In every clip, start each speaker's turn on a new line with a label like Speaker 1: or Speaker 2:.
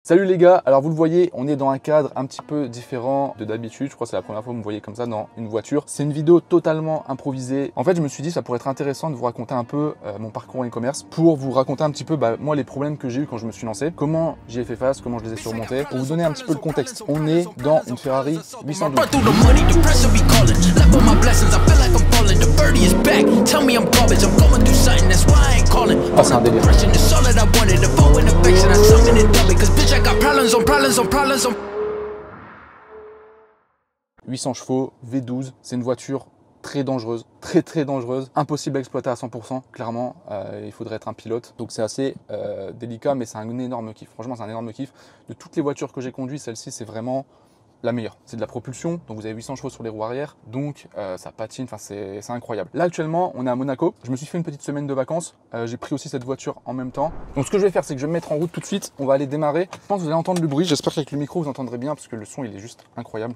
Speaker 1: Salut les gars, alors vous le voyez, on est dans un cadre un petit peu différent de d'habitude. Je crois que c'est la première fois que vous me voyez comme ça dans une voiture. C'est une vidéo totalement improvisée. En fait, je me suis dit que ça pourrait être intéressant de vous raconter un peu mon parcours en e-commerce pour vous raconter un petit peu moi les problèmes que j'ai eu quand je me suis lancé, comment j'y ai fait face, comment je les ai surmontés, pour vous donner un petit peu le contexte. On est dans une Ferrari 812. Ah, c'est un délire. 800 chevaux, V12, c'est une voiture très dangereuse, très dangereuse, impossible à exploiter à 100%, clairement, il faudrait être un pilote, donc c'est assez délicat, mais c'est un énorme kiff, franchement c'est un énorme kiff. De toutes les voitures que j'ai conduites, celle-ci c'est vraiment la meilleure. C'est de la propulsion, donc vous avez 800 chevaux sur les roues arrière, donc ça patine, enfin c'est incroyable. Là actuellement, on est à Monaco, je me suis fait une petite semaine de vacances, j'ai pris aussi cette voiture en même temps. Donc ce que je vais faire, c'est que je vais me mettre en route tout de suite, on va aller démarrer. Je pense que vous allez entendre le bruit, j'espère qu'avec le micro vous entendrez bien, parce que le son il est juste incroyable.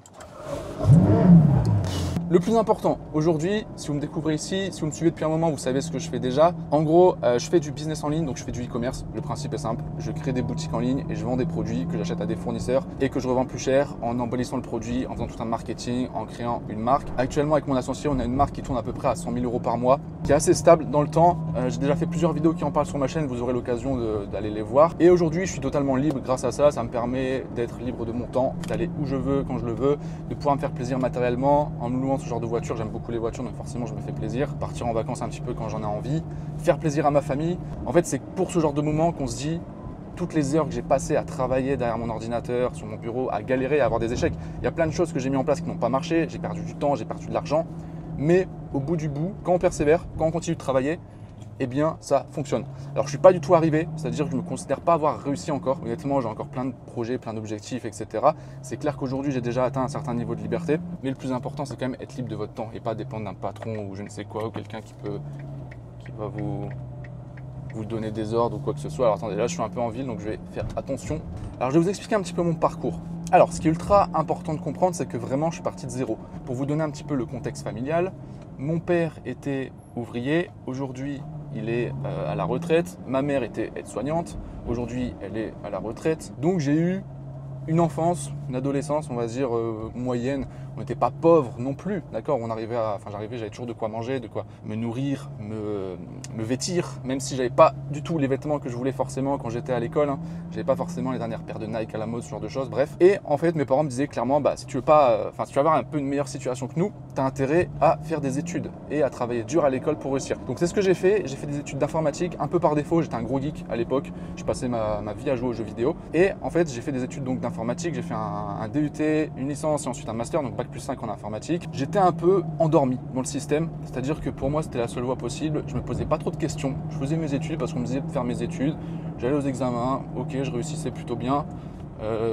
Speaker 1: Le plus important aujourd'hui, si vous me découvrez ici, si vous me suivez depuis un moment, vous savez ce que je fais déjà. En gros, je fais du business en ligne, donc je fais du e-commerce. Le principe est simple, je crée des boutiques en ligne et je vends des produits que j'achète à des fournisseurs et que je revends plus cher en embellissant le produit, en faisant tout un marketing, en créant une marque. Actuellement, avec mon associé, on a une marque qui tourne à peu près à 100 000 € par mois, qui est assez stable dans le temps. J'ai déjà fait plusieurs vidéos qui en parlent sur ma chaîne, vous aurez l'occasion d'aller les voir. Et aujourd'hui, je suis totalement libre grâce à ça. Ça me permet d'être libre de mon temps, d'aller où je veux, quand je le veux, de pouvoir me faire plaisir matériellement en me louant ce genre de voiture. J'aime beaucoup les voitures, donc forcément je me fais plaisir. Partir en vacances un petit peu quand j'en ai envie, faire plaisir à ma famille. En fait, c'est pour ce genre de moment qu'on se dit toutes les heures que j'ai passées à travailler derrière mon ordinateur, sur mon bureau, à galérer, à avoir des échecs. Il y a plein de choses que j'ai mis en place qui n'ont pas marché, j'ai perdu du temps, j'ai perdu de l'argent. Mais au bout du bout, quand on persévère, quand on continue de travailler, eh bien ça fonctionne. Alors je suis pas du tout arrivé, c'est-à-dire que je me considère pas avoir réussi encore. Honnêtement, j'ai encore plein de projets, plein d'objectifs, etc. C'est clair qu'aujourd'hui j'ai déjà atteint un certain niveau de liberté, mais le plus important c'est quand même être libre de votre temps et pas dépendre d'un patron ou je ne sais quoi, ou quelqu'un qui va vous donner des ordres ou quoi que ce soit. Alors attendez, là je suis un peu en ville donc je vais faire attention. Alors je vais vous expliquer un petit peu mon parcours. Alors ce qui est ultra important de comprendre, c'est que vraiment je suis parti de zéro. Pour vous donner un petit peu le contexte familial, mon père était ouvrier, aujourd'hui il est à la retraite, ma mère était aide-soignante, aujourd'hui elle est à la retraite. Donc j'ai eu une enfance, une adolescence, on va dire moyenne. On n'était pas pauvre non plus, d'accord. J'avais toujours de quoi manger, de quoi me nourrir, me vêtir, même si j'avais pas du tout les vêtements que je voulais forcément quand j'étais à l'école. J'avais pas forcément les dernières paires de Nike à la mode, ce genre de choses. Bref. Et en fait, mes parents me disaient clairement, si tu veux avoir un peu une meilleure situation que nous, tu as intérêt à faire des études et à travailler dur à l'école pour réussir. Donc c'est ce que j'ai fait. J'ai fait des études d'informatique, un peu par défaut. J'étais un gros geek à l'époque. Je passais ma vie à jouer aux jeux vidéo. Et en fait, j'ai fait des études donc d'informatique. J'ai fait un DUT, une licence et ensuite un master, donc Bac+5 en informatique. J'étais un peu endormi dans le système, c'est-à-dire que pour moi c'était la seule voie possible. Je me posais pas trop de questions, je faisais mes études parce qu'on me disait de faire mes études, j'allais aux examens, ok, je réussissais plutôt bien,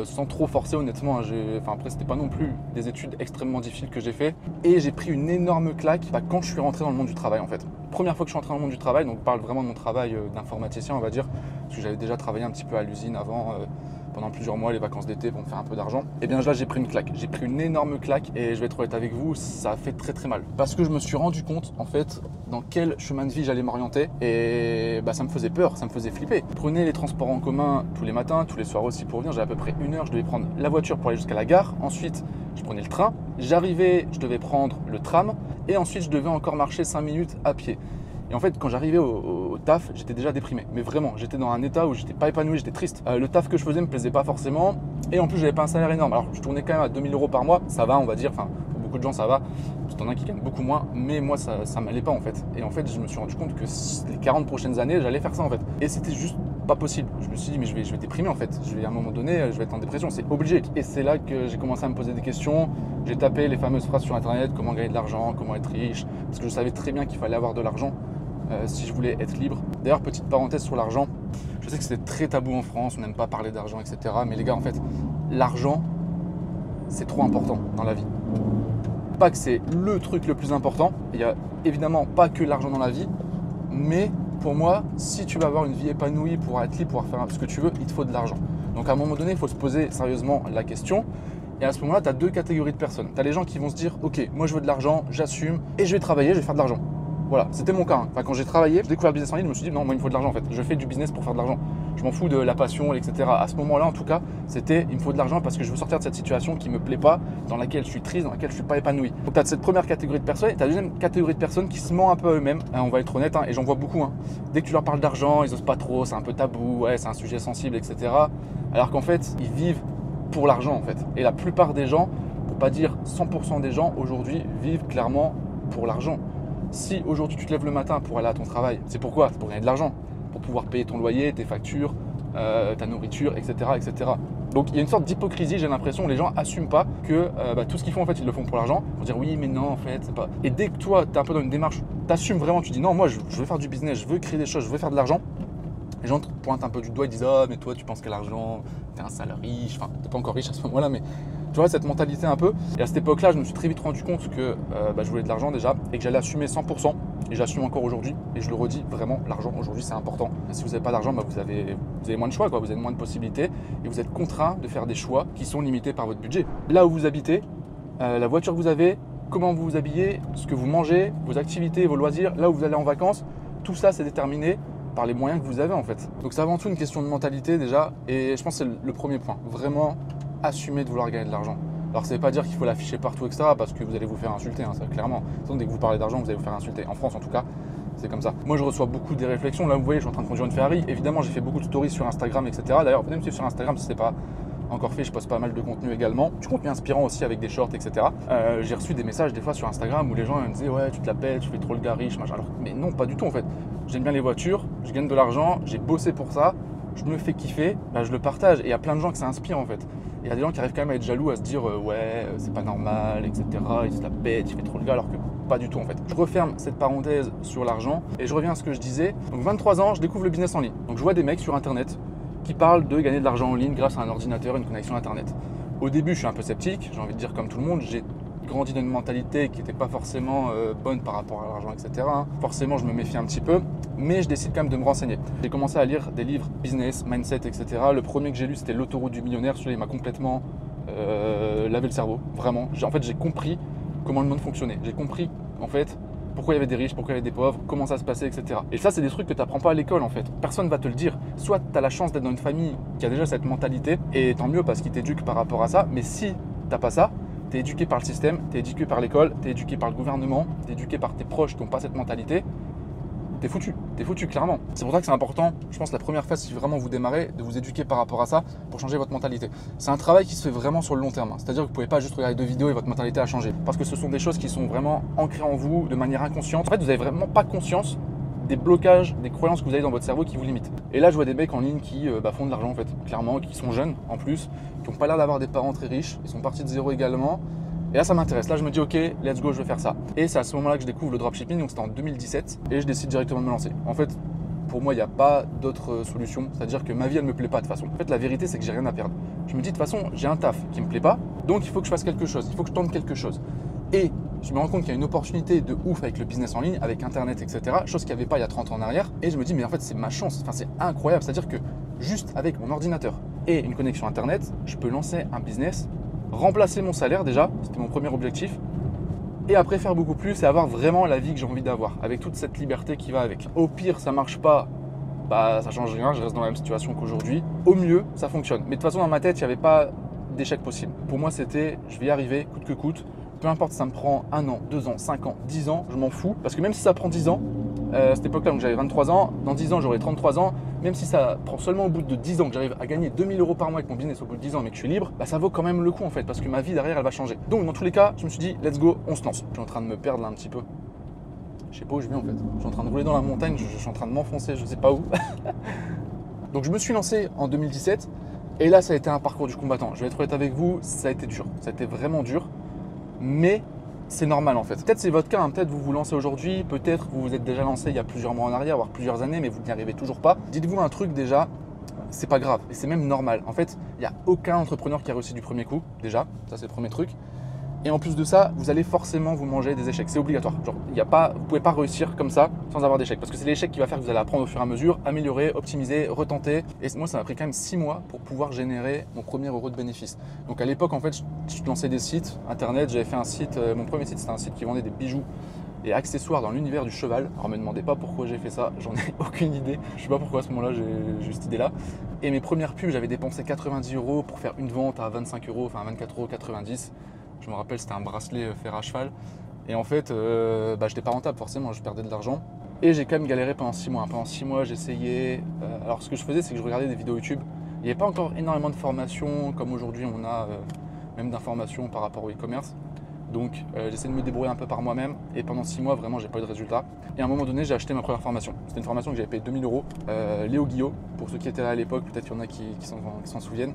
Speaker 1: sans trop forcer honnêtement. Après c'était pas non plus des études extrêmement difficiles que j'ai fait, et j'ai pris une énorme claque quand je suis rentré dans le monde du travail en fait. Première fois que je suis rentré dans le monde du travail, donc je parle vraiment de mon travail d'informaticien on va dire, parce que j'avais déjà travaillé un petit peu à l'usine avant, pendant plusieurs mois, les vacances d'été pour me faire un peu d'argent. Et bien là j'ai pris une claque, j'ai pris une énorme claque et je vais être honnête avec vous, ça a fait très mal. Parce que je me suis rendu compte en fait dans quel chemin de vie j'allais m'orienter et ça me faisait peur, ça me faisait flipper. Je prenais les transports en commun tous les matins, tous les soirs aussi pour venir, j'avais à peu près 1 heure, je devais prendre la voiture pour aller jusqu'à la gare, ensuite je prenais le train, j'arrivais, je devais prendre le tram et ensuite je devais encore marcher 5 minutes à pied. Et en fait, quand j'arrivais au taf, j'étais déjà déprimé. Mais vraiment, j'étais dans un état où j'étais pas épanoui, j'étais triste. Le taf que je faisais me plaisait pas forcément. Et en plus, j'avais pas un salaire énorme. Alors, je tournais quand même à 2000 € par mois. Ça va, on va dire. Enfin, pour beaucoup de gens, ça va. Parce qu'il y en a qui gagnent beaucoup moins. Mais moi, ça m'allait pas en fait. Et en fait, je me suis rendu compte que les 40 prochaines années, j'allais faire ça en fait. Et c'était juste pas possible. Je me suis dit, mais je vais déprimer en fait. À un moment donné, je vais être en dépression. C'est obligé. Et c'est là que j'ai commencé à me poser des questions. J'ai tapé les fameuses phrases sur internet, comment gagner de l'argent, comment être riche. Parce que je savais très bien qu'il fallait avoir de l'argent. Si je voulais être libre. D'ailleurs, petite parenthèse sur l'argent, je sais que c'est très tabou en France, on n'aime pas parler d'argent, etc. Mais les gars, en fait, l'argent, c'est trop important dans la vie. Pas que c'est le truc le plus important, il n'y a évidemment pas que l'argent dans la vie, mais pour moi, si tu veux avoir une vie épanouie, pour être libre, pouvoir faire ce que tu veux, il te faut de l'argent. Donc à un moment donné, il faut se poser sérieusement la question. Et à ce moment-là, tu as 2 catégories de personnes. Tu as les gens qui vont se dire, ok, moi je veux de l'argent, j'assume, et je vais travailler, je vais faire de l'argent. Voilà, c'était mon cas. Quand j'ai travaillé, j'ai découvert le business en ligne, je me suis dit non, moi il me faut de l'argent en fait. Je fais du business pour faire de l'argent. je m'en fous de la passion, etc. À ce moment-là, en tout cas, c'était il me faut de l'argent parce que je veux sortir de cette situation qui ne me plaît pas, dans laquelle je suis triste, dans laquelle je ne suis pas épanoui. Donc tu as cette première catégorie de personnes et tu as la deuxième catégorie de personnes qui se mentent un peu à eux-mêmes. On va être honnête, et j'en vois beaucoup. Dès que tu leur parles d'argent, ils osent pas trop, c'est un peu tabou, ouais, c'est un sujet sensible, etc. Alors qu'en fait, ils vivent pour l'argent en fait. Et la plupart des gens, pour pas dire 100% des gens aujourd'hui, vivent clairement pour l'argent. Si aujourd'hui tu te lèves le matin pour aller à ton travail, c'est pourquoi? C'est pour gagner de l'argent, pour pouvoir payer ton loyer, tes factures, ta nourriture, etc., etc. Donc il y a une sorte d'hypocrisie, j'ai l'impression, les gens n'assument pas que tout ce qu'ils font en fait ils le font pour l'argent, pour dire oui mais non en fait c'est pas. Et dès que toi tu es un peu dans une démarche, tu assumes vraiment, tu dis non moi je veux faire du business, je veux créer des choses, je veux faire de l'argent. Les gens te pointent un peu du doigt, ils disent ah mais toi tu penses qu'à l'argent, t'es un sale riche, enfin t'es pas encore riche à ce moment-là mais tu vois cette mentalité un peu. Et à cette époque-là je me suis très vite rendu compte que je voulais de l'argent déjà et que j'allais assumer 100%. Et j'assume encore aujourd'hui, et je le redis, vraiment, l'argent aujourd'hui c'est important. Et si vous n'avez pas d'argent, vous avez moins de choix, vous avez moins de possibilités, et vous êtes contraint de faire des choix qui sont limités par votre budget. Là où vous habitez, la voiture que vous avez, comment vous vous habillez, ce que vous mangez, vos activités, vos loisirs, là où vous allez en vacances, tout ça c'est déterminé par les moyens que vous avez en fait. Donc c'est avant tout une question de mentalité déjà, et je pense que c'est le premier point, vraiment assumer de vouloir gagner de l'argent. Alors ça ne veut pas dire qu'il faut l'afficher partout, etc. parce que vous allez vous faire insulter, ça, clairement. Donc, dès que vous parlez d'argent, vous allez vous faire insulter. En France en tout cas, c'est comme ça. Moi je reçois beaucoup des réflexions. Là vous voyez, je suis en train de conduire une Ferrari. Évidemment j'ai fait beaucoup de stories sur Instagram, etc. D'ailleurs venez me suivre sur Instagram si ce n'est pas encore fait, je poste pas mal de contenu également. Du contenu inspirant aussi avec des shorts, etc. J'ai reçu des messages des fois sur Instagram où les gens me disaient ouais tu te la pètes, tu fais trop le gars riche, machin. Alors, mais non, pas du tout en fait. J'aime bien les voitures, je gagne de l'argent, j'ai bossé pour ça, je me fais kiffer, je le partage. Et il y a plein de gens que ça inspire en fait. Il y a des gens qui arrivent quand même à être jaloux, à se dire ouais c'est pas normal, etc. Il se la pète, il fait trop le gars, alors que pas du tout en fait. Je referme cette parenthèse sur l'argent et je reviens à ce que je disais. Donc 23 ans, je découvre le business en ligne. Donc je vois des mecs sur internet qui parlent de gagner de l'argent en ligne grâce à un ordinateur et une connexion internet. Au début je suis un peu sceptique, j'ai envie de dire comme tout le monde, j'ai grandi dans une mentalité qui n'était pas forcément bonne par rapport à l'argent, etc. Forcément je me méfie un petit peu, mais je décide quand même de me renseigner. J'ai commencé à lire des livres business, mindset, etc. Le premier que j'ai lu c'était L'autoroute du millionnaire, celui-là il m'a complètement lavé le cerveau, vraiment. En fait j'ai compris comment le monde fonctionnait, j'ai compris en fait pourquoi il y avait des riches, pourquoi il y avait des pauvres, comment ça se passait, etc. Et ça, c'est des trucs que tu n'apprends pas à l'école en fait. Personne ne va te le dire. Soit tu as la chance d'être dans une famille qui a déjà cette mentalité, et tant mieux parce qu'ils t'éduquent par rapport à ça, mais si tu n'as pas ça, tu es éduqué par le système, tu es éduqué par l'école, tu es éduqué par le gouvernement, tu es éduqué par tes proches qui n'ont pas cette mentalité, t'es foutu clairement. C'est pour ça que c'est important, je pense, la première phase, si vraiment vous démarrez, de vous éduquer par rapport à ça pour changer votre mentalité. C'est un travail qui se fait vraiment sur le long terme. C'est-à-dire que vous ne pouvez pas juste regarder 2 vidéos et votre mentalité a changé. Parce que ce sont des choses qui sont vraiment ancrées en vous de manière inconsciente. En fait, vous n'avez vraiment pas conscience des blocages, des croyances que vous avez dans votre cerveau qui vous limitent. Et là, je vois des mecs en ligne qui font de l'argent en fait, clairement, qui sont jeunes en plus, qui n'ont pas l'air d'avoir des parents très riches, ils sont partis de zéro également. Et là, ça m'intéresse. Là, je me dis, ok, let's go, je vais faire ça. Et c'est à ce moment-là que je découvre le dropshipping, donc c'était en 2017, et je décide directement de me lancer. En fait, pour moi, il n'y a pas d'autre solution. C'est-à-dire que ma vie, elle ne me plaît pas de toute façon. En fait, la vérité, c'est que j'ai rien à perdre. Je me dis, de toute façon, j'ai un taf qui ne me plaît pas, donc il faut que je fasse quelque chose, il faut que je tente quelque chose. Et je me rends compte qu'il y a une opportunité de ouf avec le business en ligne, avec Internet, etc. Chose qu'il n'y avait pas il y a 30 ans en arrière. Et je me dis, mais en fait, c'est ma chance. Enfin, c'est incroyable. C'est-à-dire que juste avec mon ordinateur et une connexion Internet, je peux lancer un business, remplacer mon salaire déjà, c'était mon premier objectif, et après faire beaucoup plus et avoir vraiment la vie que j'ai envie d'avoir, avec toute cette liberté qui va avec. Au pire, ça marche pas, ça change rien, je reste dans la même situation qu'aujourd'hui. Au mieux, ça fonctionne. Mais de toute façon, dans ma tête, il n'y avait pas d'échec possible. Pour moi, c'était, je vais y arriver, coûte que coûte. Peu importe si ça me prend 1 an, 2 ans, 5 ans, 10 ans, je m'en fous. Parce que même si ça prend 10 ans, à cette époque-là, donc j'avais 23 ans, dans 10 ans, j'aurai 33 ans. Même si ça prend seulement au bout de 10 ans que j'arrive à gagner 2000 € par mois avec mon business au bout de 10 ans, mais que je suis libre, ça vaut quand même le coup en fait, parce que ma vie derrière, elle va changer. Donc dans tous les cas, je me suis dit, let's go, on se lance. Je suis en train de me perdre là un petit peu. Je sais pas où je vais en fait. Je suis en train de rouler dans la montagne, je suis en train de m'enfoncer, je sais pas où. Donc je me suis lancé en 2017, et là, ça a été un parcours du combattant. Je vais être honnête avec vous, ça a été dur. Ça a été vraiment dur. Mais c'est normal en fait. Peut-être c'est votre cas, peut-être vous vous lancez aujourd'hui, peut-être vous vous êtes déjà lancé il y a plusieurs mois en arrière, voire plusieurs années, mais vous n'y arrivez toujours pas. Dites-vous un truc déjà, c'est pas grave et c'est même normal. En fait, il n'y a aucun entrepreneur qui a réussi du premier coup, déjà, ça c'est le premier truc. Et en plus de ça, vous allez forcément vous manger des échecs. C'est obligatoire. Genre, vous ne pouvez pas réussir comme ça sans avoir d'échecs. Parce que c'est l'échec qui va faire que vous allez apprendre au fur et à mesure, améliorer, optimiser, retenter. Et moi, ça m'a pris quand même 6 mois pour pouvoir générer mon premier euro de bénéfice. Donc à l'époque, en fait, je lançais des sites internet. J'avais fait un site, mon premier site, c'était un site qui vendait des bijoux et accessoires dans l'univers du cheval. Alors me demandez pas pourquoi j'ai fait ça, j'en ai aucune idée. Je sais pas pourquoi à ce moment-là j'ai eu cette idée-là. Et mes premières pubs, j'avais dépensé 90 € pour faire une vente à 25 €, enfin 24,90 €. Je me rappelle, c'était un bracelet fer à cheval. Et en fait, je n'étais pas rentable forcément, je perdais de l'argent. Et j'ai quand même galéré pendant 6 mois. Pendant 6 mois, j'essayais. Alors ce que je faisais, c'est que je regardais des vidéos YouTube. Il n'y avait pas encore énormément de formations comme aujourd'hui on a, même d'informations par rapport au e-commerce. Donc j'essayais de me débrouiller un peu par moi-même. Et pendant 6 mois, vraiment, j'ai pas eu de résultat. Et à un moment donné, j'ai acheté ma première formation. C'était une formation que j'avais payé 2000 €. Léo Guillot, pour ceux qui étaient là à l'époque, peut-être qu'il y en a qui s'en souviennent.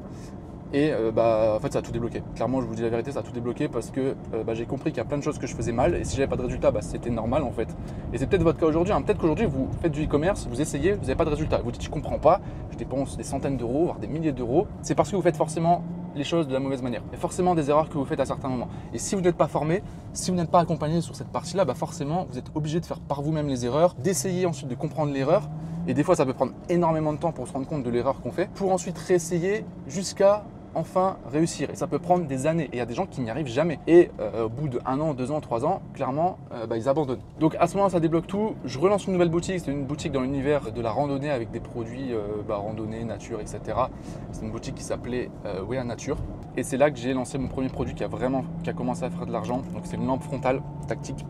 Speaker 1: Et en fait, ça a tout débloqué. Clairement, je vous dis la vérité, ça a tout débloqué parce que j'ai compris qu'il y a plein de choses que je faisais mal. Et si j'avais pas de résultat, c'était normal en fait. Et c'est peut-être votre cas aujourd'hui. Hein. Peut-être qu'aujourd'hui, vous faites du e-commerce, vous essayez, vous n'avez pas de résultat. Vous dites, je comprends pas, je dépense des centaines d'euros, voire des milliers d'euros. C'est parce que vous faites forcément les choses de la mauvaise manière. Il y a forcément des erreurs que vous faites à certains moments. Et si vous n'êtes pas formé, si vous n'êtes pas accompagné sur cette partie-là, forcément, vous êtes obligé de faire par vous-même les erreurs, d'essayer ensuite de comprendre l'erreur. Et des fois, ça peut prendre énormément de temps pour se rendre compte de l'erreur qu'on fait, pour ensuite réessayer jusqu'à enfin réussir. Et ça peut prendre des années. Et il y a des gens qui n'y arrivent jamais. Et au bout de 1 an, 2 ans, 3 ans, clairement, ils abandonnent. Donc à ce moment-là, ça débloque tout. Je relance une nouvelle boutique. C'est une boutique dans l'univers de la randonnée avec des produits randonnée, nature, etc. C'est une boutique qui s'appelait Wea Nature. Et c'est là que j'ai lancé mon premier produit qui a commencé à faire de l'argent. Donc c'est une lampe frontale tactique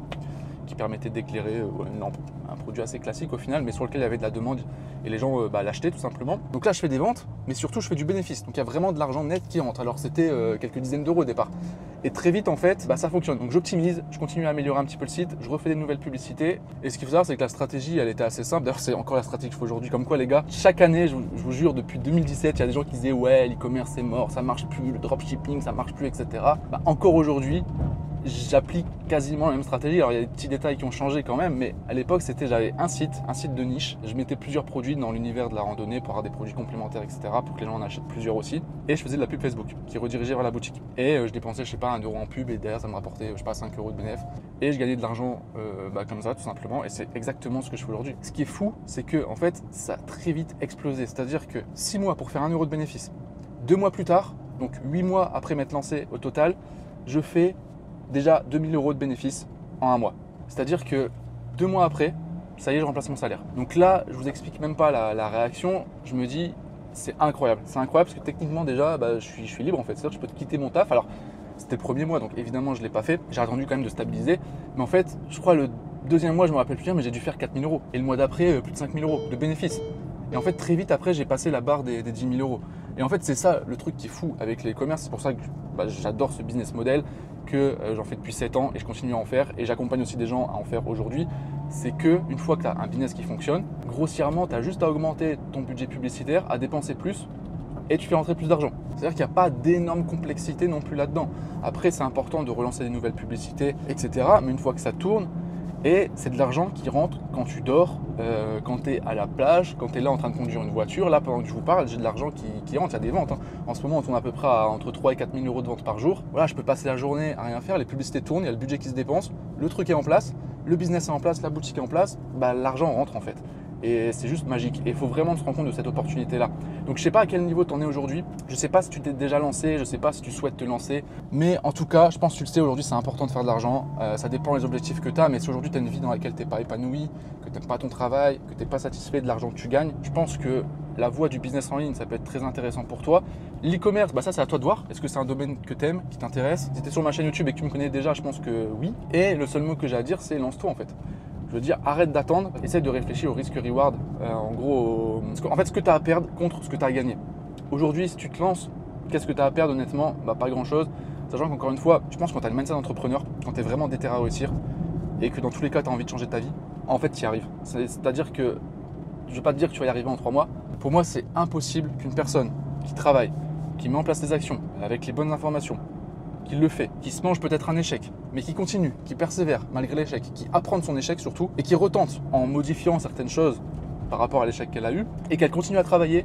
Speaker 1: qui permettait d'éclairer une lampe. Un produit assez classique au final, mais sur lequel il y avait de la demande et les gens l'achetaient tout simplement. Donc là, je fais des ventes, mais surtout, je fais du bénéfice. Donc il y a vraiment de l'argent net qui rentre. Alors c'était quelques dizaines d'euros au départ. Et très vite, en fait, ça fonctionne. Donc j'optimise, je continue à améliorer un petit peu le site, je refais des nouvelles publicités. Et ce qu'il faut savoir, c'est que la stratégie, elle était assez simple. D'ailleurs, c'est encore la stratégie qu'il faut aujourd'hui. Comme quoi, les gars, chaque année, je vous jure, depuis 2017, il y a des gens qui disaient ouais, l'e-commerce c'est mort, ça marche plus, le dropshipping ça marche plus, etc. Encore aujourd'hui, j'applique quasiment la même stratégie. Alors il y a des petits détails qui ont changé quand même, mais à l'époque j'avais un site de niche. Je mettais plusieurs produits dans l'univers de la randonnée pour avoir des produits complémentaires, etc. pour que les gens en achètent plusieurs aussi. Et je faisais de la pub Facebook qui redirigeait vers la boutique. Et je dépensais, je sais pas, 1 € en pub et derrière ça me rapportait, je sais pas, 5 € de bénéfice. Et je gagnais de l'argent comme ça tout simplement. Et c'est exactement ce que je fais aujourd'hui. Ce qui est fou, c'est que en fait ça a très vite explosé. C'est-à-dire que 6 mois pour faire 1 € de bénéfice, 2 mois plus tard, donc 8 mois après m'être lancé au total, je fais déjà 2000 € de bénéfices en 1 mois. C'est-à-dire que 2 mois après, ça y est, je remplace mon salaire. Donc là, je vous explique même pas la réaction. Je me dis, c'est incroyable. C'est incroyable parce que techniquement déjà, je suis libre en fait. C'est-à-dire que je peux quitter mon taf. Alors, c'était le premier mois, donc évidemment, je ne l'ai pas fait. J'ai attendu quand même de stabiliser. Mais en fait, je crois le deuxième mois, je me rappelle plus bien, mais j'ai dû faire 4000 €. Et le mois d'après, plus de 5000 € de bénéfices. Et en fait, très vite après, j'ai passé la barre des 10 000 €. Et en fait, c'est ça le truc qui est fou avec les e-commerce. C'est pour ça que j'adore ce business model, que j'en fais depuis 7 ans et je continue à en faire. Et j'accompagne aussi des gens à en faire aujourd'hui. C'est qu'une fois que tu as un business qui fonctionne, grossièrement, tu as juste à augmenter ton budget publicitaire, à dépenser plus et tu fais rentrer plus d'argent. C'est-à-dire qu'il n'y a pas d'énorme complexité non plus là-dedans. Après, c'est important de relancer des nouvelles publicités, etc. Mais une fois que ça tourne, et c'est de l'argent qui rentre quand tu dors, quand tu es à la plage, quand tu es là en train de conduire une voiture. Là, pendant que je vous parle, j'ai de l'argent qui rentre, il y a des ventes. Hein. En ce moment, on tourne à peu près à entre 3 et 4 000 € de ventes par jour. Voilà, je peux passer la journée à rien faire, les publicités tournent, il y a le budget qui se dépense, le truc est en place, le business est en place, la boutique est en place, l'argent rentre en fait. Et c'est juste magique. Et il faut vraiment se rendre compte de cette opportunité-là. Donc je ne sais pas à quel niveau tu en es aujourd'hui. Je ne sais pas si tu t'es déjà lancé. Je ne sais pas si tu souhaites te lancer. Mais en tout cas, je pense que tu le sais, aujourd'hui, c'est important de faire de l'argent. Ça dépend des objectifs que tu as. Mais si aujourd'hui, tu as une vie dans laquelle tu n'es pas épanoui, que tu n'aimes pas ton travail, que tu n'es pas satisfait de l'argent que tu gagnes, je pense que la voie du business en ligne, ça peut être très intéressant pour toi. L'e-commerce, ça c'est à toi de voir. Est-ce que c'est un domaine que tu aimes, qui t'intéresse? Si tu es sur ma chaîne YouTube et que tu me connais déjà, je pense que oui. Et le seul mot que j'ai à dire, c'est lance-toi en fait. Je veux dire, arrête d'attendre, essaie de réfléchir au risque-reward. En gros, en fait, ce que tu as à perdre contre ce que tu as à gagner. Aujourd'hui, si tu te lances, qu'est-ce que tu as à perdre honnêtement? Pas grand-chose. Sachant qu'encore une fois, je pense que quand tu as le mindset d'entrepreneur, quand tu es vraiment déterré à réussir et que dans tous les cas, tu as envie de changer ta vie, en fait, tu y arrives. C'est-à-dire que, je ne vais pas te dire que tu vas y arriver en 3 mois. Pour moi, c'est impossible qu'une personne qui travaille, qui met en place des actions avec les bonnes informations, qui le fait, qui se mange peut-être un échec, mais qui continue, qui persévère malgré l'échec, qui apprend de son échec surtout, et qui retente en modifiant certaines choses par rapport à l'échec qu'elle a eu, et qu'elle continue à travailler,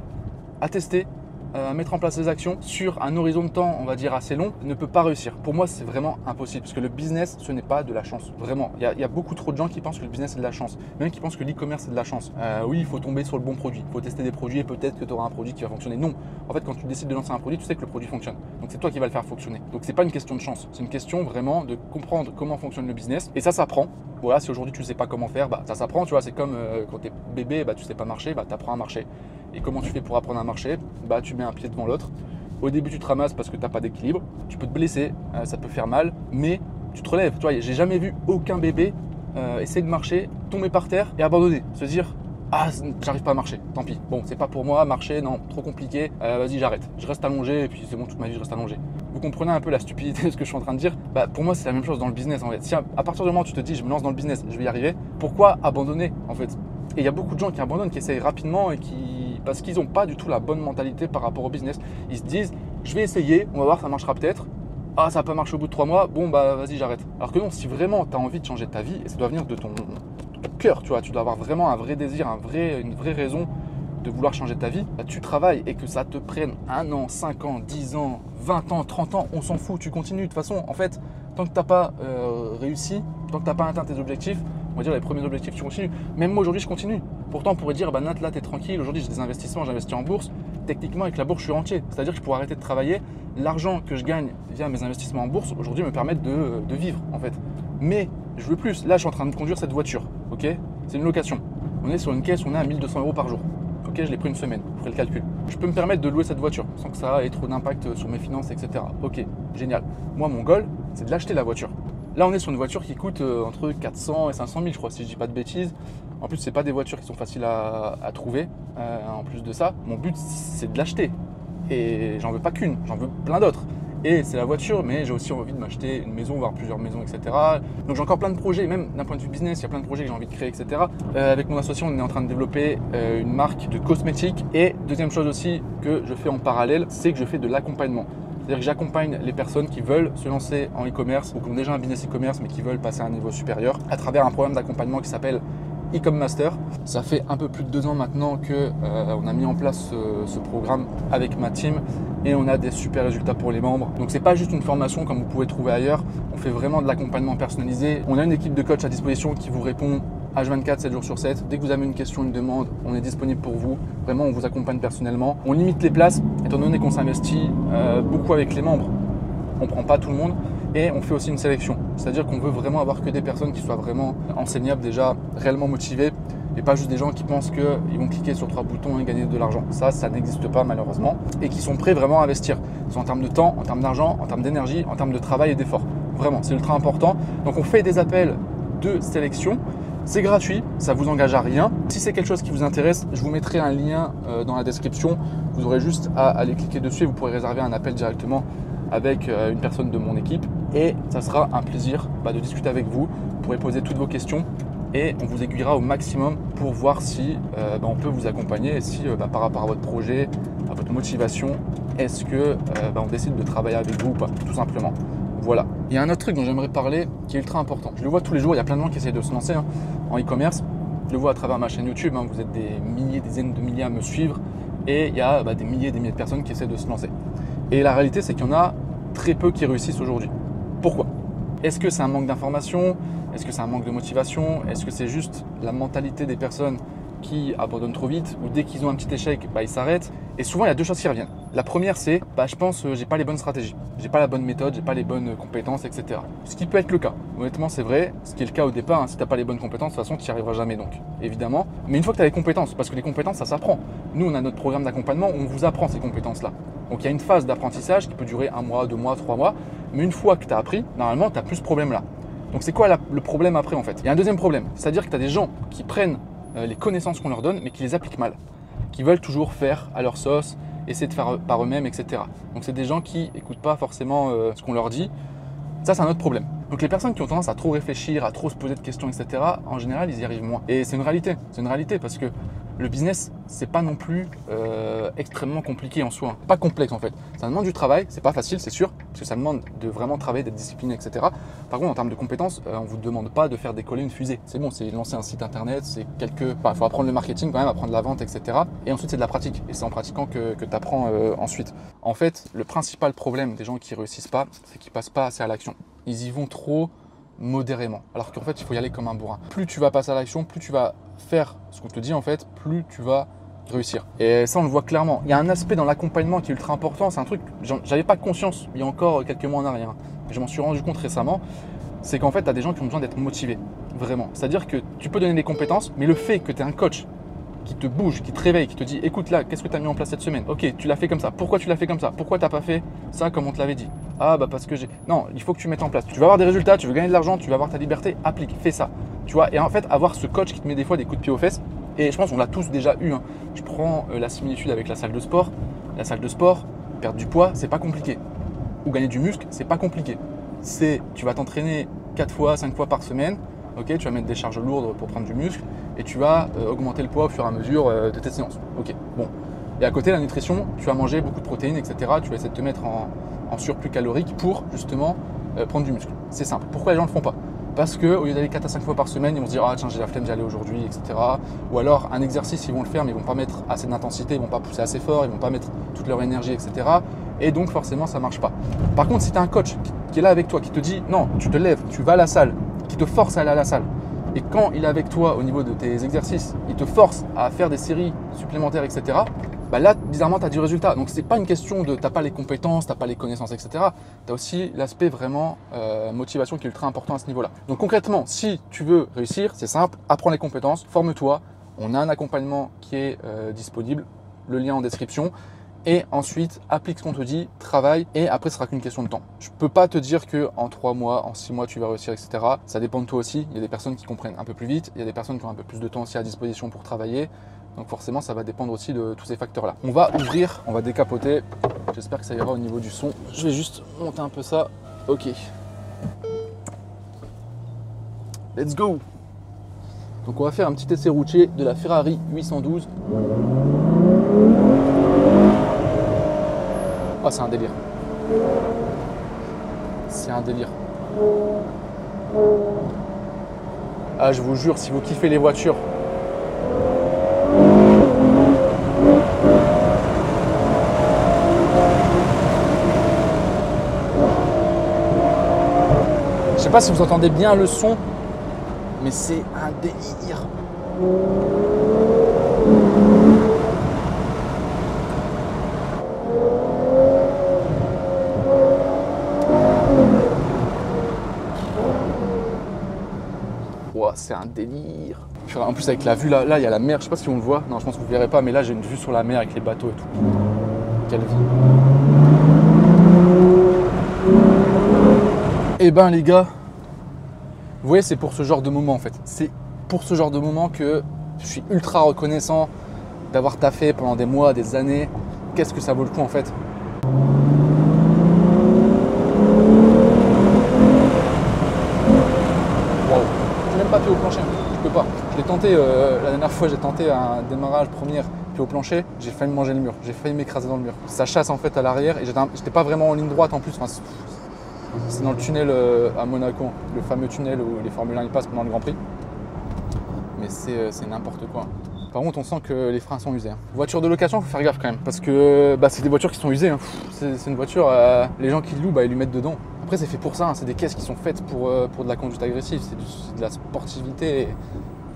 Speaker 1: à tester, à mettre en place les actions sur un horizon de temps, on va dire assez long, ne peut pas réussir. Pour moi, c'est vraiment impossible parce que le business, ce n'est pas de la chance. Vraiment, il y a beaucoup trop de gens qui pensent que le business c'est de la chance, même qui pensent que l'e-commerce c'est de la chance. Oui, il faut tomber sur le bon produit, il faut tester des produits et peut-être que tu auras un produit qui va fonctionner. Non, en fait, quand tu décides de lancer un produit, tu sais que le produit fonctionne. Donc c'est toi qui vas le faire fonctionner. Donc c'est pas une question de chance, c'est une question vraiment de comprendre comment fonctionne le business et ça s'apprend. Voilà, si aujourd'hui tu ne sais pas comment faire, ça s'apprend, tu vois, c'est comme quand tu es bébé, tu sais pas marcher, tu apprends à marcher. Et comment tu fais pour apprendre à marcher? Tu mets un pied devant l'autre. Au début, tu te ramasses parce que tu n'as pas d'équilibre, tu peux te blesser, ça peut faire mal, mais tu te relèves. Tu vois, j'ai jamais vu aucun bébé essayer de marcher, tomber par terre et abandonner, se dire ah, j'arrive pas à marcher, tant pis. Bon, c'est pas pour moi, marcher, non, trop compliqué, vas-y, j'arrête. Je reste allongé et puis c'est bon, toute ma vie, je reste allongé. Vous comprenez un peu la stupidité de ce que je suis en train de dire? Pour moi, c'est la même chose dans le business en fait. Si à partir du moment où tu te dis, je me lance dans le business, je vais y arriver, pourquoi abandonner en fait? Et il y a beaucoup de gens qui abandonnent, qui essayent rapidement et parce qu'ils n'ont pas du tout la bonne mentalité par rapport au business. Ils se disent, je vais essayer, on va voir, ça marchera peut-être. Ah, ça peut marcher au bout de 3 mois, bon, vas-y, j'arrête. Alors que non, si vraiment tu as envie de changer ta vie, et ça doit venir de ton cœur, tu vois, tu dois avoir vraiment un vrai désir, une vraie raison de vouloir changer ta vie, tu travailles et que ça te prenne 1 an, 5 ans, 10 ans, 20 ans, 30 ans, on s'en fout, tu continues. De toute façon, en fait, tant que tu n'as pas réussi, tant que tu n'as pas atteint tes objectifs, on va dire les premiers objectifs, tu continues. Même moi aujourd'hui, je continue. Pourtant, on pourrait dire, Nat, là, tu es tranquille. Aujourd'hui, j'ai des investissements, j'investis en bourse. Techniquement, avec la bourse, je suis rentier. C'est-à-dire que je pourrais arrêter de travailler. L'argent que je gagne via mes investissements en bourse, aujourd'hui, me permettent de vivre, en fait. Mais je veux plus. Là, je suis en train de conduire cette voiture. Ok, c'est une location. On est sur une caisse, on est à 1 200 € par jour. Ok, je l'ai pris une semaine, je ferai le calcul. Je peux me permettre de louer cette voiture sans que ça ait trop d'impact sur mes finances, etc. Ok, génial. Moi, mon goal, c'est de l'acheter la voiture. Là, on est sur une voiture qui coûte entre 400 et 500 000, je crois, si je dis pas de bêtises. En plus, c'est pas des voitures qui sont faciles à trouver. En plus de ça, mon but, c'est de l'acheter. Et j'en veux pas qu'une, j'en veux plein d'autres. Et c'est la voiture, mais j'ai aussi envie de m'acheter une maison, voire plusieurs maisons, etc. Donc j'ai encore plein de projets, même d'un point de vue business, il y a plein de projets que j'ai envie de créer, etc. Avec mon association, on est en train de développer une marque de cosmétiques. Et deuxième chose aussi que je fais en parallèle, c'est que je fais de l'accompagnement. C'est-à-dire que j'accompagne les personnes qui veulent se lancer en e-commerce ou qui ont déjà un business e-commerce mais qui veulent passer à un niveau supérieur à travers un programme d'accompagnement qui s'appelle e-com master. Ça fait un peu plus de 2 ans maintenant qu'on a mis en place ce programme avec ma team et on a des super résultats pour les membres. Donc c'est pas juste une formation comme vous pouvez trouver ailleurs, on fait vraiment de l'accompagnement personnalisé. On a une équipe de coach à disposition qui vous répond H24, 7 jours sur 7. Dès que vous avez une question, une demande, on est disponible pour vous. Vraiment, on vous accompagne personnellement. On limite les places, étant donné qu'on s'investit beaucoup avec les membres. On ne prend pas tout le monde et on fait aussi une sélection. C'est-à-dire qu'on veut vraiment avoir que des personnes qui soient vraiment enseignables, déjà réellement motivées et pas juste des gens qui pensent qu'ils vont cliquer sur 3 boutons et gagner de l'argent. Ça n'existe pas malheureusement et qui sont prêts vraiment à investir. Ils sont en termes de temps, en termes d'argent, en termes d'énergie, en termes de travail et d'effort. Vraiment, c'est ultra important. Donc on fait des appels de sélection. C'est gratuit, ça ne vous engage à rien. Si c'est quelque chose qui vous intéresse, je vous mettrai un lien dans la description. Vous aurez juste à aller cliquer dessus et vous pourrez réserver un appel directement avec une personne de mon équipe. Et ça sera un plaisir de discuter avec vous. Vous pourrez poser toutes vos questions et on vous aiguillera au maximum pour voir si on peut vous accompagner et si par rapport à votre projet, à votre motivation, est-ce que on décide de travailler avec vous ou pas, tout simplement. Voilà. Il y a un autre truc dont j'aimerais parler qui est ultra important. Je le vois tous les jours, il y a plein de gens qui essayent de se lancer en e-commerce. Je le vois à travers ma chaîne YouTube, vous êtes des milliers, des dizaines de milliers à me suivre et il y a des milliers et des milliers de personnes qui essaient de se lancer. Et la réalité, c'est qu'il y en a très peu qui réussissent aujourd'hui. Pourquoi? Est-ce que c'est un manque d'information? Est-ce que c'est un manque de motivation? Est-ce que c'est juste la mentalité des personnes qui abandonnent trop vite ou dès qu'ils ont un petit échec, ils s'arrêtent? Et souvent, il y a 2 choses qui reviennent. La première, c'est je pense j'ai pas les bonnes stratégies, j'ai pas la bonne méthode, j'ai pas les bonnes compétences, etc. Ce qui peut être le cas. Honnêtement, c'est vrai. Ce qui est le cas au départ, si tu n'as pas les bonnes compétences, de toute façon, tu n'y arriveras jamais donc, évidemment. Mais une fois que tu as les compétences, parce que les compétences, ça s'apprend. Nous, on a notre programme d'accompagnement où on vous apprend ces compétences-là. Donc, il y a une phase d'apprentissage qui peut durer 1 mois, 2 mois, 3 mois. Mais une fois que tu as appris, normalement, tu n'as plus ce problème-là. Donc, c'est quoi le problème après en fait? Il y a un deuxième problème, c'est-à-dire que tu as des gens qui prennent les connaissances qu'on leur donne, mais qui les appliquent mal, qui veulent toujours faire à leur sauce, essayer de faire par eux-mêmes, etc. Donc c'est des gens qui n'écoutent pas forcément ce qu'on leur dit. Ça, c'est un autre problème. Donc les personnes qui ont tendance à trop réfléchir, à trop se poser de questions, etc., en général, ils y arrivent moins. Et c'est une réalité parce que le business, c'est pas non plus extrêmement compliqué en soi. Hein. Pas complexe en fait. Ça demande du travail, c'est pas facile, c'est sûr, parce que ça demande de vraiment travailler, d'être discipliné, etc. Par contre, en termes de compétences, on vous demande pas de faire décoller une fusée. C'est bon, c'est lancer un site internet, c'est quelques. Enfin, il faut apprendre le marketing quand même, apprendre la vente, etc. Et ensuite, c'est de la pratique. Et c'est en pratiquant que tu apprends ensuite. En fait, le principal problème des gens qui réussissent pas, c'est qu'ils passent pas assez à l'action. Ils y vont trop modérément. Alors qu'en fait, il faut y aller comme un bourrin. Plus tu vas passer à l'action, plus tu vas faire ce qu'on te dit en fait, plus tu vas réussir. Et ça, on le voit clairement. Il y a un aspect dans l'accompagnement qui est ultra important. C'est un truc, j'avais pas conscience il y a encore quelques mois en arrière. Mais je m'en suis rendu compte récemment. C'est qu'en fait, tu as des gens qui ont besoin d'être motivés. Vraiment. C'est-à-dire que tu peux donner des compétences, mais le fait que tu es un coach qui te bouge, qui te réveille, qui te dit écoute là, qu'est-ce que tu as mis en place cette semaine? Ok, tu l'as fait comme ça. Pourquoi tu l'as fait comme ça? Pourquoi tu n'as pas fait ça comme on te l'avait dit? Ah bah parce que j'ai… Non, il faut que tu mettes en place. Tu vas avoir des résultats, tu veux gagner de l'argent, tu vas avoir ta liberté, applique, fais ça. Tu vois, et en fait, avoir ce coach qui te met des fois des coups de pied aux fesses, et je pense qu'on l'a tous déjà eu. Hein. Je prends la similitude avec la salle de sport. La salle de sport, perdre du poids, c'est pas compliqué. Ou gagner du muscle, c'est pas compliqué. Tu vas t'entraîner 4 fois, 5 fois par semaine. Ok, tu vas mettre des charges lourdes pour prendre du muscle et tu vas augmenter le poids au fur et à mesure de tes séances. Ok, bon. Et à côté, la nutrition, tu vas manger beaucoup de protéines, etc. Tu vas essayer de te mettre en surplus calorique pour justement prendre du muscle. C'est simple. Pourquoi les gens ne le font pas? Parce qu'au lieu d'aller 4 à 5 fois par semaine, ils vont se dire ah tiens, j'ai la flemme d'y aller aujourd'hui, etc. Ou alors un exercice, ils vont le faire, mais ils ne vont pas mettre assez d'intensité, ils ne vont pas pousser assez fort, ils ne vont pas mettre toute leur énergie, etc. Et donc forcément, ça ne marche pas. Par contre, si tu as un coach qui est là avec toi, qui te dit non, tu te lèves, tu vas à la salle, qui te force à aller à la salle. Et quand il est avec toi au niveau de tes exercices, il te force à faire des séries supplémentaires, etc. Bah là, bizarrement, tu as du résultat. Donc, ce n'est pas une question de tu n'as pas les compétences, tu n'as pas les connaissances, etc. Tu as aussi l'aspect vraiment motivation qui est ultra important à ce niveau-là. Donc, concrètement, si tu veux réussir, c'est simple, apprends les compétences, forme-toi. On a un accompagnement qui est disponible, le lien en description. Et ensuite, applique ce qu'on te dit, travaille, et après, ce sera qu'une question de temps. Je ne peux pas te dire qu'en 3 mois, en 6 mois, tu vas réussir, etc. Ça dépend de toi aussi. Il y a des personnes qui comprennent un peu plus vite, il y a des personnes qui ont un peu plus de temps aussi à disposition pour travailler. Donc forcément, ça va dépendre aussi de tous ces facteurs-là. On va ouvrir, on va décapoter. J'espère que ça ira au niveau du son. Je vais juste monter un peu ça. Ok. Let's go. Donc on va faire un petit essai routier de la Ferrari 812. Ah, c'est un délire. C'est un délire. Ah, je vous jure, si vous kiffez les voitures, je sais pas si vous entendez bien le son, mais c'est un délire. C'est un délire. En plus avec la vue là, il y a la mer, je sais pas si on le voit, non je pense que vous ne verrez pas, mais là j'ai une vue sur la mer avec les bateaux et tout. Quelle vie. Et ben les gars, vous voyez c'est pour ce genre de moment en fait. C'est pour ce genre de moment que je suis ultra reconnaissant d'avoir taffé pendant des mois, des années. Qu'est-ce que ça vaut le coup en fait. Pas pied au plancher, je peux pas. Je l'ai tenté la dernière fois, j'ai tenté un démarrage première pied au plancher, j'ai failli me manger le mur, j'ai failli m'écraser dans le mur. Ça chasse en fait à l'arrière et j'étais pas vraiment en ligne droite en plus. Enfin, c'est dans le tunnel à Monaco, le fameux tunnel où les Formule 1 ils passent pendant le Grand Prix. Mais c'est n'importe quoi. Par contre, on sent que les freins sont usés. Hein. Voiture de location, il faut faire gaffe quand même parce que c'est des voitures qui sont usées. Hein. C'est une voiture, les gens qui louent, ils lui mettent dedans. Après, c'est fait pour ça, hein. C'est des caisses qui sont faites pour de la conduite agressive, c'est de la sportivité.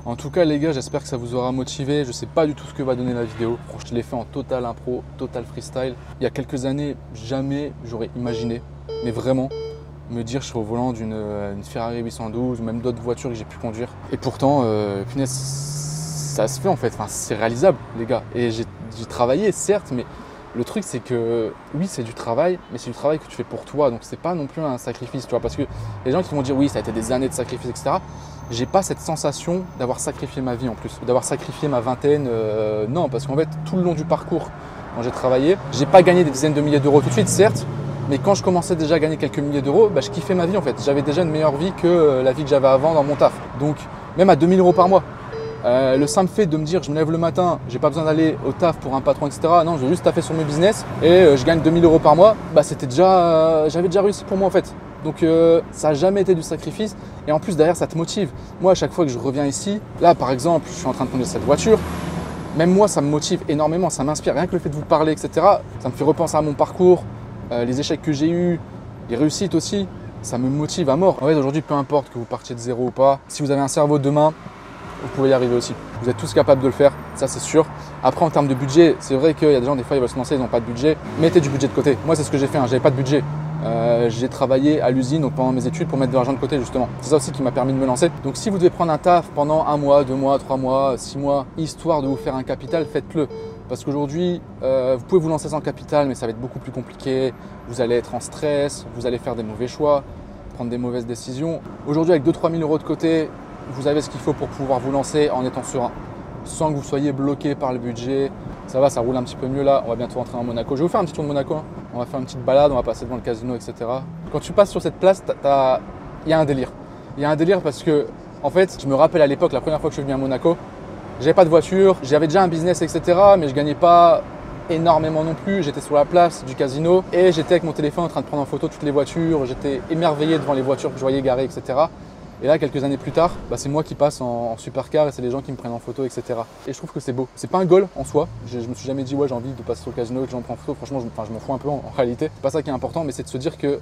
Speaker 1: En tout cas, les gars, j'espère que ça vous aura motivé. Je sais pas du tout ce que va donner la vidéo. Je l'ai fait en total impro, total freestyle. Il y a quelques années, jamais j'aurais imaginé, mais vraiment, me dire je serais au volant d'une Ferrari 812 ou même d'autres voitures que j'ai pu conduire. Et pourtant, punaise, ça se fait en fait. Enfin, c'est réalisable, les gars. Et j'ai travaillé, certes, mais le truc, c'est que oui, c'est du travail, mais c'est du travail que tu fais pour toi. Donc, c'est pas non plus un sacrifice, tu vois. Parce que les gens qui vont dire oui, ça a été des années de sacrifice, etc. J'ai pas cette sensation d'avoir sacrifié ma vie en plus, d'avoir sacrifié ma vingtaine. Non, parce qu'en fait, tout le long du parcours, quand j'ai travaillé, j'ai pas gagné des dizaines de milliers d'euros tout de suite, certes. Mais quand je commençais déjà à gagner quelques milliers d'euros, je kiffais ma vie en fait. J'avais déjà une meilleure vie que la vie que j'avais avant dans mon taf. Donc, même à 2000 € par mois, Le simple fait de me dire je me lève le matin, j'ai pas besoin d'aller au taf pour un patron, etc. Non, je veux juste taffer sur mes business et je gagne 2000 € par mois. Bah c'était déjà, j'avais déjà réussi pour moi en fait. Donc ça n'a jamais été du sacrifice et en plus derrière ça te motive. Moi à chaque fois que je reviens ici, là par exemple je suis en train de conduire cette voiture, même moi ça me motive énormément, ça m'inspire. Rien que le fait de vous parler, etc. Ça me fait repenser à mon parcours, les échecs que j'ai eus, les réussites aussi. Ça me motive à mort. En fait aujourd'hui peu importe que vous partiez de zéro ou pas, si vous avez un cerveau demain, vous pouvez y arriver aussi. Vous êtes tous capables de le faire, ça c'est sûr. Après en termes de budget, c'est vrai qu'il y a des gens des fois ils veulent se lancer, ils n'ont pas de budget. Mettez du budget de côté. Moi c'est ce que j'ai fait, j'avais pas de budget. J'ai travaillé à l'usine donc pendant mes études pour mettre de l'argent de côté justement. C'est ça aussi qui m'a permis de me lancer. Donc si vous devez prendre un taf pendant 1 mois, 2 mois, 3 mois, 6 mois, histoire de vous faire un capital, faites-le. Parce qu'aujourd'hui, vous pouvez vous lancer sans capital, mais ça va être beaucoup plus compliqué. Vous allez être en stress, vous allez faire des mauvais choix, prendre des mauvaises décisions. Aujourd'hui, avec 2-3 000 € de côté, vous avez ce qu'il faut pour pouvoir vous lancer en étant serein, sans que vous soyez bloqué par le budget. Ça va, ça roule un petit peu mieux là. On va bientôt rentrer en Monaco. Je vais vous faire un petit tour de Monaco. On va faire une petite balade, on va passer devant le casino, etc. Quand tu passes sur cette place, il y a un délire. Il y a un délire parce que, en fait, je me rappelle à l'époque, la première fois que je suis venu à Monaco, j'avais pas de voiture, j'avais déjà un business, etc. Mais je gagnais pas énormément non plus. J'étais sur la place du casino et j'étais avec mon téléphone en train de prendre en photo toutes les voitures. J'étais émerveillé devant les voitures que je voyais garées, etc. Et là, quelques années plus tard, c'est moi qui passe en supercar et c'est les gens qui me prennent en photo, etc. Et je trouve que c'est beau. C'est pas un goal en soi. Je me suis jamais dit, ouais, j'ai envie de passer sur le casino et que les gens me prennent en photo. Franchement, je m'en fous un peu en réalité. C'est pas ça qui est important, mais c'est de se dire que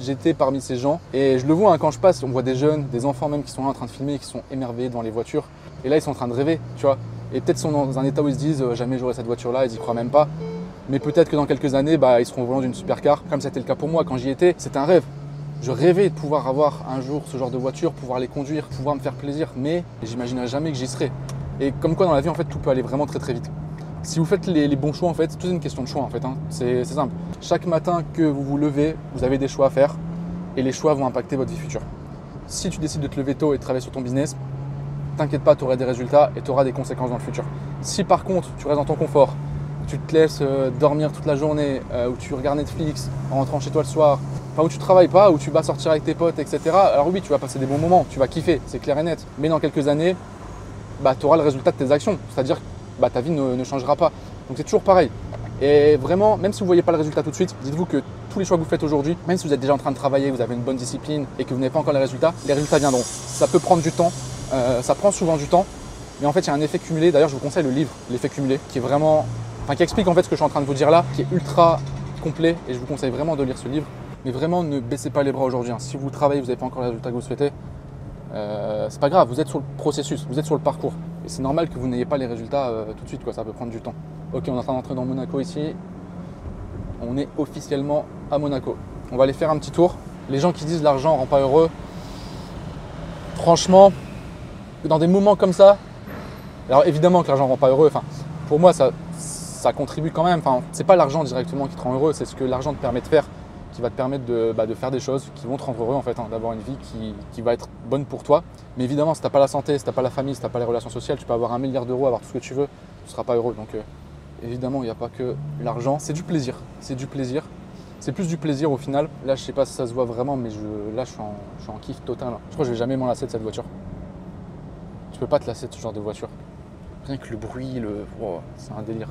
Speaker 1: j'étais parmi ces gens. Et je le vois quand je passe, on voit des jeunes, des enfants même qui sont là en train de filmer et qui sont émerveillés devant les voitures. Et là, ils sont en train de rêver, tu vois. Et peut-être sont dans un état où ils se disent, jamais j'aurai cette voiture-là, ils y croient même pas. Mais peut-être que dans quelques années, ils seront au volant d'une supercar. Comme c'était le cas pour moi quand j'y étais, c'était un rêve. Je rêvais de pouvoir avoir un jour ce genre de voiture, pouvoir les conduire, pouvoir me faire plaisir, mais j'imaginerais jamais que j'y serais. Et comme quoi dans la vie, en fait, tout peut aller vraiment très très vite. Si vous faites les bons choix, en fait, tout est une question de choix, en fait. C'est simple. Chaque matin que vous vous levez, vous avez des choix à faire et les choix vont impacter votre vie future. Si tu décides de te lever tôt et de travailler sur ton business, t'inquiète pas, tu auras des résultats et tu auras des conséquences dans le futur. Si par contre, tu restes dans ton confort, tu te laisses dormir toute la journée, ou tu regardes Netflix en rentrant chez toi le soir, où tu travailles pas, où tu vas sortir avec tes potes, etc. Alors oui, tu vas passer des bons moments, tu vas kiffer, c'est clair et net. Mais dans quelques années, tu auras le résultat de tes actions. C'est-à-dire que ta vie ne changera pas. Donc c'est toujours pareil. Et vraiment, même si vous ne voyez pas le résultat tout de suite, dites-vous que tous les choix que vous faites aujourd'hui, même si vous êtes déjà en train de travailler, vous avez une bonne discipline et que vous n'avez pas encore les résultats viendront. Ça peut prendre du temps, ça prend souvent du temps. Mais en fait, il y a un effet cumulé. D'ailleurs, je vous conseille le livre, L'effet cumulé, qui explique en fait ce que je suis en train de vous dire là, qui est ultra complet. Et je vous conseille vraiment de lire ce livre. Mais vraiment, ne baissez pas les bras aujourd'hui. Si vous travaillez, vous n'avez pas encore les résultats que vous souhaitez, c'est pas grave, vous êtes sur le processus, vous êtes sur le parcours. Et c'est normal que vous n'ayez pas les résultats tout de suite, ça peut prendre du temps. Ok, on est en train d'entrer dans Monaco ici. On est officiellement à Monaco. On va aller faire un petit tour. Les gens qui disent l'argent rend pas heureux, franchement, dans des moments comme ça, alors évidemment que l'argent rend pas heureux, pour moi ça contribue quand même. C'est pas l'argent directement qui te rend heureux, c'est ce que l'argent te permet de faire, qui va te permettre de faire des choses qui vont te rendre heureux en fait, d'avoir une vie qui va être bonne pour toi. Mais évidemment, si tu n'as pas la santé, si tu n'as pas la famille, si tu n'as pas les relations sociales, tu peux avoir 1 milliard d'euros, avoir tout ce que tu veux, tu ne seras pas heureux. Donc évidemment, il n'y a pas que l'argent, c'est du plaisir. C'est du plaisir. C'est plus du plaisir au final. Là, je sais pas si ça se voit vraiment, mais là, je suis en kiff total. Je crois que je vais jamais m'en lasser de cette voiture. Tu peux pas te lasser de ce genre de voiture. Rien que le bruit, c'est un délire.